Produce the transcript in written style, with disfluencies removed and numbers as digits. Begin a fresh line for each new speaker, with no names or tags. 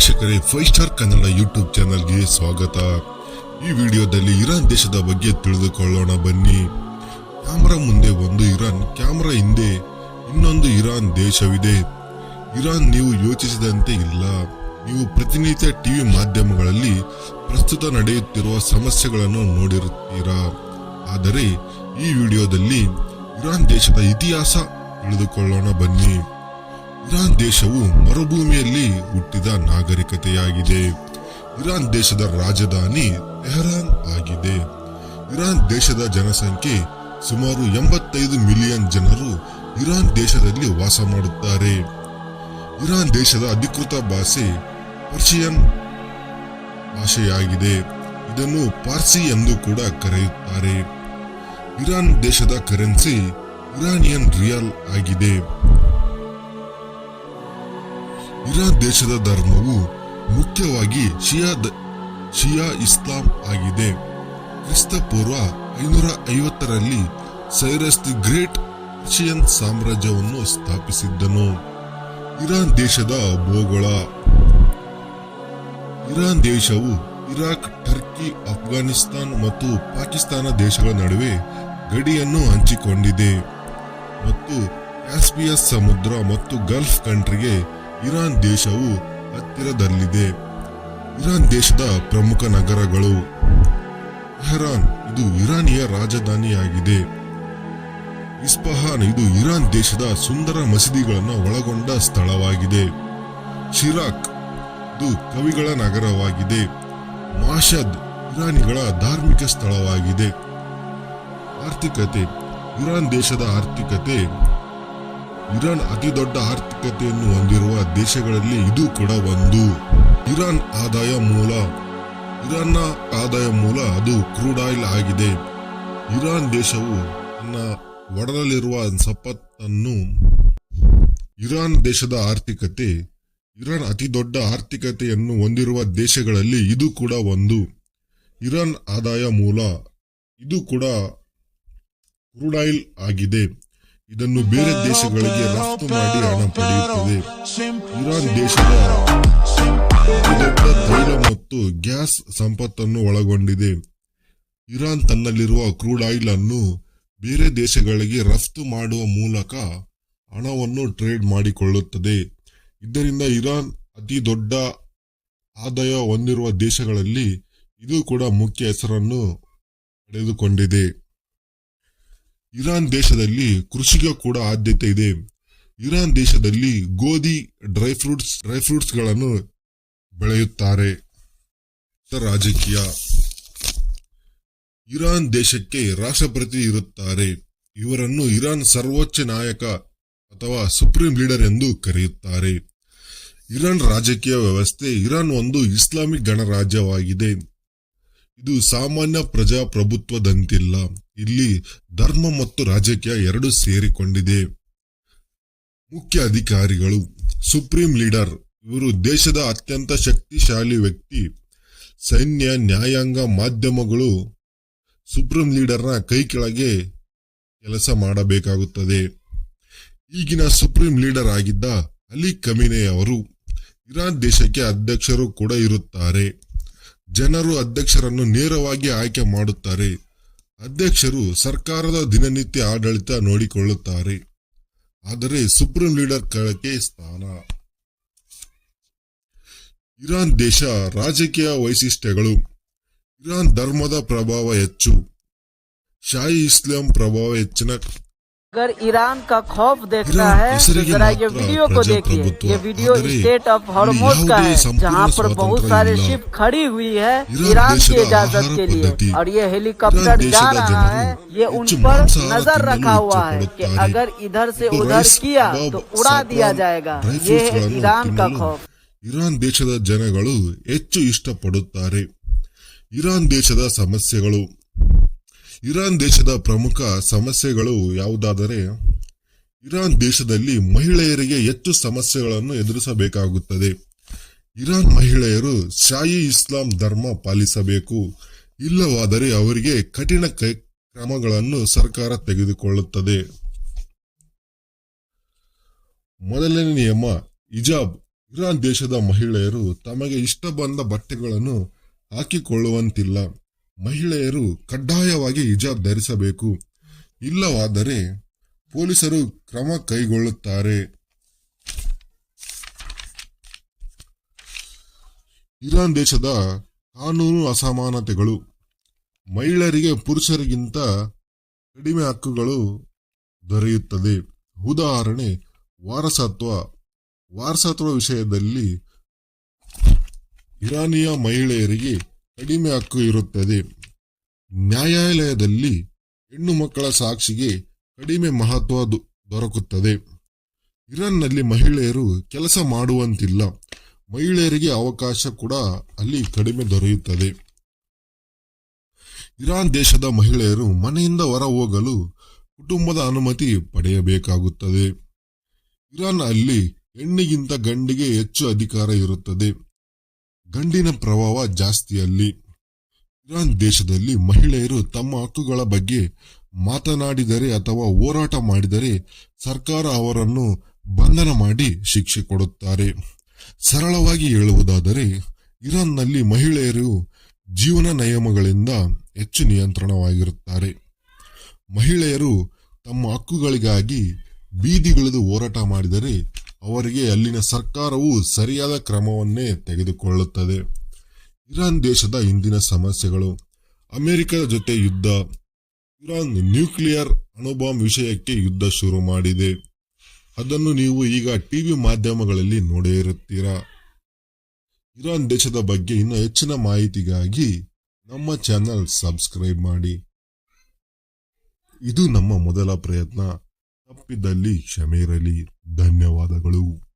ವೀಕ್ಷಕರೇ 5 star Kannada YouTube ಚಾನಲ್ಗೆ ಸ್ವಾಗತ. ಈ ವಿಡಿಯೋದಲ್ಲಿ ಇರಾನ್ ದೇಶದ ಬಗ್ಗೆ ತಿಳಿದುಕೊಳ್ಳೋಣ ಬನ್ನಿ. ಕ್ಯಾಮರಾ ಮುಂದೆ ಒಂದು ಇರಾನ್, ಕ್ಯಾಮರಾ ಹಿಂದೆ ಇನ್ನೊಂದು ಇರಾನ್ ದೇಶವಿದೆ. ಇರಾನ್ ನೀವು ಯೋಚಿಸಿದಂತೆ ಇಲ್ಲ. ನೀವು ಪ್ರತಿನಿತ್ಯ ಟಿವಿ ಮಾಧ್ಯಮಗಳಲ್ಲಿ ಪ್ರಸ್ತುತ ನಡೆಯುತ್ತಿರುವ ಸಮಸ್ಯೆಗಳನ್ನು ನೋಡಿರುತ್ತೀರಾ. ಆದರೆ ಈ ವಿಡಿಯೋದಲ್ಲಿ ಇರಾನ್ ದೇಶದ ಇತಿಹಾಸ ತಿಳಿದುಕೊಳ್ಳೋಣ ಬನ್ನಿ. ಇರಾನ್ ದೇಶವು ಮರುಭೂಮಿಯಲ್ಲಿ ಹುಟ್ಟಿದ ನಾಗರಿಕತೆಯಾಗಿದೆ. ಇರಾನ್ ದೇಶದ ರಾಜಧಾನಿ ತೆಹರಾನ್ ಆಗಿದೆ. ಇರಾನ್ ದೇಶದ ಜನಸಂಖ್ಯೆ ಸುಮಾರು 85 ಮಿಲಿಯನ್ ಜನರು ಇರಾನ್ ದೇಶದಲ್ಲಿ ವಾಸ ಮಾಡುತ್ತಾರೆ. ಇರಾನ್ ದೇಶದ ಅಧಿಕೃತ ಭಾಷೆ ಪರ್ಷಿಯನ್ ಭಾಷೆಯಾಗಿದೆ. ಇದನ್ನು ಪಾರ್ಸಿ ಎಂದು ಕೂಡ ಕರೆಯುತ್ತಾರೆ. ಇರಾನ್ ದೇಶದ ಕರೆನ್ಸಿ ಇರಾನಿಯನ್ ರಿಯಾಲ್ ಆಗಿದೆ. ಇರಾನ್ ದೇಶದ ಧರ್ಮವು ಮುಖ್ಯವಾಗಿ ಶಿಯಾ ಇಸ್ಲಾಂ ಆಗಿದೆ. ಕ್ರಿಸ್ತಪೂರ್ವ 550ರಲ್ಲಿ ಸೈರಸ್ ದಿ ಗ್ರೇಟ್ ಪರ್ಷಿಯನ್ ಸಾಮ್ರಾಜ್ಯವನ್ನು ಸ್ಥಾಪಿಸಿದ್ದನು. ಇರಾನ್ ದೇಶದ ಭೂಗೋಳ. ಇರಾನ್ ದೇಶವು ಇರಾಕ್, ಟರ್ಕಿ, ಅಫ್ಘಾನಿಸ್ತಾನ್ ಮತ್ತು ಪಾಕಿಸ್ತಾನ ದೇಶಗಳ ನಡುವೆ ಗಡಿಯನ್ನು ಹಂಚಿಕೊಂಡಿದೆ ಮತ್ತು ಕ್ಯಾಸ್ಪಿಯನ್ ಸಮುದ್ರ ಮತ್ತು ಗಲ್ಫ್ ಕಂಟ್ರಿಗೆ ಇರಾನ್ ದೇಶವು ಹತ್ತಿರದಲ್ಲಿದೆ. ಇರಾನ್ ದೇಶದ ಪ್ರಮುಖ ನಗರಗಳು. ತೆಹರಾನ್ ಇದು ಇರಾನಿಯ ರಾಜಧಾನಿಯಾಗಿದೆ. ಇಸ್ಫಹಾನ್ ಇದು ಇರಾನ್ ದೇಶದ ಸುಂದರ ಮಸೀದಿಗಳನ್ನು ಒಳಗೊಂಡ ಸ್ಥಳವಾಗಿದೆ. ಶಿರಾಕ್ ಇದು ಕವಿಗಳ ನಗರವಾಗಿದೆ. ಮಾಷದ್ ಇರಾನಿಗಳ ಧಾರ್ಮಿಕ ಸ್ಥಳವಾಗಿದೆ. ಆರ್ಥಿಕತೆ. ಇರಾನ್ ದೇಶದ ಆರ್ಥಿಕತೆ. ಇರಾನ್ ಅತಿ ದೊಡ್ಡ ಆರ್ಥಿಕತೆಯನ್ನು ಹೊಂದಿರುವ ದೇಶಗಳಲ್ಲಿ ಇದು ಕೂಡ ಒಂದು. ಇರಾನ್ನ ಆದಾಯ ಮೂಲ ಅದು ಕ್ರೂಡ್ ಆಯಿಲ್ ಆಗಿದೆ. ಇರಾನ್ ದೇಶವು ತನ್ನ ಒಡಲಲ್ಲಿರುವ ಸಂಪತ್ತನ್ನು ಇರಾನ್ ದೇಶದ ಆರ್ಥಿಕತೆ. ಇರಾನ್ ಅತಿ ದೊಡ್ಡ ಆರ್ಥಿಕತೆಯನ್ನು ಹೊಂದಿರುವ ದೇಶಗಳಲ್ಲಿ ಇದು ಕೂಡ ಒಂದು. ಇರಾನ್ ಆದಾಯ ಮೂಲ ಇದು ಕೂಡ ಕ್ರೂಡ್ ಆಯಿಲ್ ಆಗಿದೆ. ಇದನ್ನು ಬೇರೆ ದೇಶಗಳಿಗೆ ರಫ್ತು ಮಾಡಿ ಹಣ ಪಡೆಯುತ್ತದೆ. ಇರಾನ್ ದೇಶದ ದೊಡ್ಡ ತೈಲ ಮತ್ತು ಗ್ಯಾಸ್ ಸಂಪತ್ತನ್ನು ಒಳಗೊಂಡಿದೆ. ಇರಾನ್ ತನ್ನಲ್ಲಿರುವ ಕ್ರೂಡ್ ಆಯಿಲ್ ಅನ್ನು ಬೇರೆ ದೇಶಗಳಿಗೆ ರಫ್ತು ಮಾಡುವ ಮೂಲಕ ಹಣವನ್ನು ಟ್ರೇಡ್ ಮಾಡಿಕೊಳ್ಳುತ್ತದೆ. ಇದರಿಂದ ಇರಾನ್ ಅತಿ ದೊಡ್ಡ ಆದಾಯ ಹೊಂದಿರುವ ದೇಶಗಳಲ್ಲಿ ಇದು ಕೂಡ ಮುಖ್ಯ ಹೆಸರನ್ನು ಪಡೆದುಕೊಂಡಿದೆ. ಇರಾನ್ ದೇಶದಲ್ಲಿ ಕೃಷಿಗೆ ಕೂಡ ಆದ್ಯತೆ ಇದೆ. ಇರಾನ್ ದೇಶದಲ್ಲಿ ಗೋಧಿ, ಡ್ರೈ ಫ್ರೂಟ್ಸ್ ಗಳನ್ನು ಬೆಳೆಯುತ್ತಾರೆ. ರಾಜಕೀಯ. ಇರಾನ್ ದೇಶಕ್ಕೆ ರಾಷ್ಟ್ರಪತಿ ಇರುತ್ತಾರೆ. ಇವರನ್ನು ಇರಾನ್ ಸರ್ವೋಚ್ಚ ನಾಯಕ ಅಥವಾ ಸುಪ್ರೀಂ ಲೀಡರ್ ಎಂದು ಕರೆಯುತ್ತಾರೆ. ಇರಾನ್ ರಾಜಕೀಯ ವ್ಯವಸ್ಥೆ. ಇರಾನ್ ಒಂದು ಇಸ್ಲಾಮಿಕ್ ಗಣರಾಜ್ಯವಾಗಿದೆ. ಇದು ಸಾಮಾನ್ಯ ಪ್ರಜಾಪ್ರಭುತ್ವದಂತಿಲ್ಲ. ಇಲ್ಲಿ ಧರ್ಮ ಮತ್ತು ರಾಜಕೀಯ ಎರಡೂ ಸೇರಿಕೊಂಡಿದೆ. ಮುಖ್ಯ ಅಧಿಕಾರಿಗಳು. ಸುಪ್ರೀಂ ಲೀಡರ್ ಇವರು ದೇಶದ ಅತ್ಯಂತ ಶಕ್ತಿಶಾಲಿ ವ್ಯಕ್ತಿ. ಸೈನ್ಯ, ನ್ಯಾಯಾಂಗ, ಮಾಧ್ಯಮಗಳು ಸುಪ್ರೀಂ ಲೀಡರ್ನ ಕೈ ಕೆಳಗೆ ಕೆಲಸ ಮಾಡಬೇಕಾಗುತ್ತದೆ. ಈಗಿನ ಸುಪ್ರೀಂ ಲೀಡರ್ ಆಗಿದ್ದ ಅಲಿ ಖಮೇನಿ ಅವರು ಇರಾನ್ ದೇಶಕ್ಕೆ ಅಧ್ಯಕ್ಷರು ಕೂಡ ಇರುತ್ತಾರೆ. ಜನರು ಅಧ್ಯಕ್ಷರನ್ನು ನೇರವಾಗಿ ಆಯ್ಕೆ ಮಾಡುತ್ತಾರೆ. ಅಧ್ಯಕ್ಷರು ಸರ್ಕಾರದ ದಿನನಿತ್ಯ ಆಡಳಿತ ನೋಡಿಕೊಳ್ಳುತ್ತಾರೆ. ಆದರೆ ಸುಪ್ರೀಂ ಲೀಡರ್ ಕೆಳಗೆ ಸ್ಥಾನ. ಇರಾನ್ ದೇಶ ರಾಜಕೀಯ ವೈಶಿಷ್ಟ್ಯಗಳು. ಇರಾನ್ ಧರ್ಮದ ಪ್ರಭಾವ ಹೆಚ್ಚು. ಶಾಹಿ ಇಸ್ಲಾಂ ಪ್ರಭಾವ ಹೆಚ್ಚಿನ.
अगर ईरान का खौफ देखना है तो जरा ये वीडियो को देखिए। ये वीडियो स्टेट ऑफ हॉर्मोज का है, जहाँ पर बहुत सारे शिप खड़ी हुई है ईरान की इजाजत के लिए, और ये हेलीकॉप्टर जा रहा है। ये उन पर नजर रखा हुआ है कि अगर इधर से उधर किया तो उड़ा दिया जाएगा। ये है ईरान का खौफ.
ಇರಾನ್ ದೇಶದ ಜನಗಳು ಹೆಚ್ಚು ಇಷ್ಟಪಡುತ್ತಾರೆ. ಇರಾನ್ ದೇಶದ ಸಮಸ್ಯೆಗಳು. ಇರಾನ್ ದೇಶದ ಪ್ರಮುಖ ಸಮಸ್ಯೆಗಳು ಯಾವುದಾದರೆ, ಇರಾನ್ ದೇಶದಲ್ಲಿ ಮಹಿಳೆಯರಿಗೆ ಹೆಚ್ಚು ಸಮಸ್ಯೆಗಳನ್ನು ಎದುರಿಸಬೇಕಾಗುತ್ತದೆ. ಇರಾನ್ ಮಹಿಳೆಯರು ಶಾಹಿ ಇಸ್ಲಾಂ ಧರ್ಮ ಪಾಲಿಸಬೇಕು. ಇಲ್ಲವಾದರೆ ಅವರಿಗೆ ಕಠಿಣ ಕ್ರಮಗಳನ್ನು ಸರ್ಕಾರ ತೆಗೆದುಕೊಳ್ಳುತ್ತದೆ. ಮೊದಲನೇ ನಿಯಮ ಹಿಜಾಬ್. ಇರಾನ್ ದೇಶದ ಮಹಿಳೆಯರು ತಮಗೆ ಇಷ್ಟ ಬಂದ ಬಟ್ಟೆಗಳನ್ನು ಹಾಕಿಕೊಳ್ಳುವಂತಿಲ್ಲ. ಮಹಿಳೆಯರು ಕಡ್ಡಾಯವಾಗಿ ಹಿಜಾಬ್ ಧರಿಸಬೇಕು, ಇಲ್ಲವಾದರೆ ಪೊಲೀಸರು ಕ್ರಮ ಕೈಗೊಳ್ಳುತ್ತಾರೆ. ಇರಾನ್ ದೇಶದ ಕಾನೂನು ಅಸಮಾನತೆಗಳು. ಮಹಿಳೆಯರಿಗೆ ಪುರುಷರಿಗಿಂತ ಕಡಿಮೆ ಹಕ್ಕುಗಳು ದೊರೆಯುತ್ತದೆ. ಉದಾಹರಣೆ, ವಾರಸತ್ವ ವಿಷಯದಲ್ಲಿ ಇರಾನಿಯ ಮಹಿಳೆಯರಿಗೆ ಕಡಿಮೆ ಹಕ್ಕು ಇರುತ್ತದೆ. ನ್ಯಾಯಾಲಯದಲ್ಲಿ ಹೆಣ್ಣು ಮಕ್ಕಳ ಸಾಕ್ಷಿಗೆ ಕಡಿಮೆ ಮಹತ್ವ ದೊರಕುತ್ತದೆ. ಇರಾನ್ನಲ್ಲಿ ಮಹಿಳೆಯರು ಕೆಲಸ ಮಾಡುವಂತಿಲ್ಲ. ಮಹಿಳೆಯರಿಗೆ ಅವಕಾಶ ಕೂಡ ಅಲ್ಲಿ ಕಡಿಮೆ ದೊರೆಯುತ್ತದೆ. ಇರಾನ್ ದೇಶದ ಮಹಿಳೆಯರು ಮನೆಯಿಂದ ಹೊರ ಹೋಗಲು ಕುಟುಂಬದ ಅನುಮತಿ ಪಡೆಯಬೇಕಾಗುತ್ತದೆ. ಇರಾನ್ ಅಲ್ಲಿ ಹೆಣ್ಣಿಗಿಂತ ಗಂಡಿಗೆ ಹೆಚ್ಚು ಅಧಿಕಾರ ಇರುತ್ತದೆ. ಗಂಡಿನ ಪ್ರಭಾವ ಜಾಸ್ತಿ ಅಲ್ಲಿ. ಇರಾನ್ ದೇಶದಲ್ಲಿ ಮಹಿಳೆಯರು ತಮ್ಮ ಹಕ್ಕುಗಳ ಬಗ್ಗೆ ಮಾತನಾಡಿದರೆ ಅಥವಾ ಹೋರಾಟ ಮಾಡಿದರೆ ಸರ್ಕಾರ ಅವರನ್ನು ಬಂಧನ ಮಾಡಿ ಶಿಕ್ಷೆ ಕೊಡುತ್ತಾರೆ. ಸರಳವಾಗಿ ಹೇಳುವುದಾದರೆ ಇರಾನ್ನಲ್ಲಿ ಮಹಿಳೆಯರು ಜೀವನ ನಿಯಮಗಳಿಂದ ಹೆಚ್ಚು ನಿಯಂತ್ರಣವಾಗಿರುತ್ತಾರೆ. ಮಹಿಳೆಯರು ತಮ್ಮ ಹಕ್ಕುಗಳಿಗಾಗಿ ಬೀದಿಗಿಳಿದು ಹೋರಾಟ ಮಾಡಿದರೆ ಅವರಿಗೆ ಅಲ್ಲಿನ ಸರ್ಕಾರವು ಸರಿಯಾದ ಕ್ರಮವನ್ನೇ ತೆಗೆದುಕೊಳ್ಳುತ್ತದೆ. ಇರಾನ್ ದೇಶದ ಇಂದಿನ ಸಮಸ್ಯೆಗಳು. ಅಮೆರಿಕದ ಜೊತೆ ಯುದ್ಧ. ಇರಾನ್ ನ್ಯೂಕ್ಲಿಯರ್ ಅಣುಬಾಂಬ್ ವಿಷಯಕ್ಕೆ ಯುದ್ಧ ಶುರು ಮಾಡಿದೆ. ಅದನ್ನು ನೀವು ಈಗ ಟಿವಿ ಮಾಧ್ಯಮಗಳಲ್ಲಿ ನೋಡೇ ಇರುತ್ತೀರಾ. ಇರಾನ್ ದೇಶದ ಬಗ್ಗೆ ಇನ್ನೂ ಹೆಚ್ಚಿನ ಮಾಹಿತಿಗಾಗಿ ನಮ್ಮ ಚಾನೆಲ್ ಸಬ್ಸ್ಕ್ರೈಬ್ ಮಾಡಿ. ಇದು ನಮ್ಮ ಮೊದಲ ಪ್ರಯತ್ನ. ತಪ್ಪಿದ್ದಲ್ಲಿ ಕ್ಷಮೆ ಇರಲಿ. ಧನ್ಯವಾದಗಳು.